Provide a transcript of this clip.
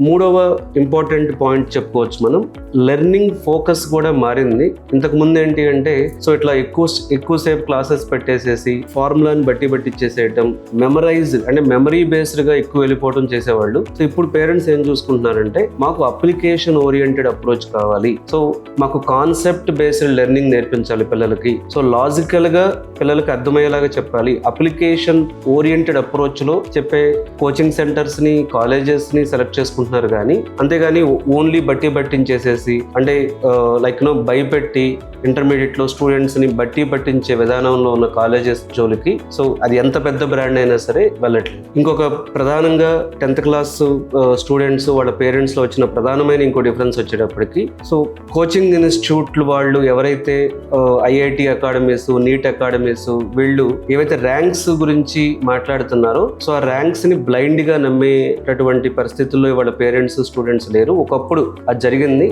మూడవ important point చెప్పుకోవచ్చు మనం, లెర్నింగ్ ఫోకస్ కూడా మారింది. ఇంతకు ముందు ఏంటి అంటే సో ఇట్లా ఎక్కువసేపు క్లాసెస్ పెట్టేసేసి ఫార్ములాని బట్టి ఇచ్చేసేయటం, అంటే మెమరీ బేస్డ్ గా ఎక్కువ వెళ్ళిపోవడం చేసేవాళ్ళు. సో ఇప్పుడు పేరెంట్స్ ఏం చూసుకుంటున్నారంటే మాకు అప్లికేషన్ ఓరియంటెడ్ అప్రోచ్ కావాలి, సో మాకు కాన్సెప్ట్ బేస్డ్ లెర్నింగ్ నేర్పించాలి పిల్లలకి, సో లాజికల్ గా పిల్లలకి అర్థమయ్యేలాగా చెప్పాలి. అప్లికేషన్ ఓరియంటెడ్ అప్రోచ్ లో చెప్పే కోచింగ్ సెంటర్స్ ని, కాలేజెస్ ని సెలెక్ట్ చేసుకుంటున్నారు. కానీ అంతేగాని ఓన్లీ బట్టించేసేసి అంటే భయపెట్టి ఇంటర్మీడియట్ లో స్టూడెంట్స్ ని పట్టించే విధానంలో ఉన్న కాలేజెస్ జోలికి సో అది ఎంత పెద్ద బ్రాండ్ అయినా సరే వెళ్ళట్లేదు. ఇంకొక ప్రధానంగా 10th క్లాస్ స్టూడెంట్స్ వాళ్ళ పేరెంట్స్ లో వచ్చిన ప్రధానమైన ఇంకో డిఫరెన్స్ వచ్చేటప్పటికి సో కోచింగ్ ఇన్స్టిట్యూట్లు వాళ్ళు ఎవరైతే ఐఐటి అకాడమీస్, నీట్ అకాడమీస్ వీళ్ళు ఏవైతే ర్యాంక్స్ గురించి మాట్లాడుతున్నారో సో ఆ ర్యాంక్స్ ని బ్లైండ్ గా నమ్మేటటువంటి పరిస్థితుల్లో వాళ్ళ పేరెంట్స్, స్టూడెంట్స్ లేరు. ఒకప్పుడు అది జరిగింది.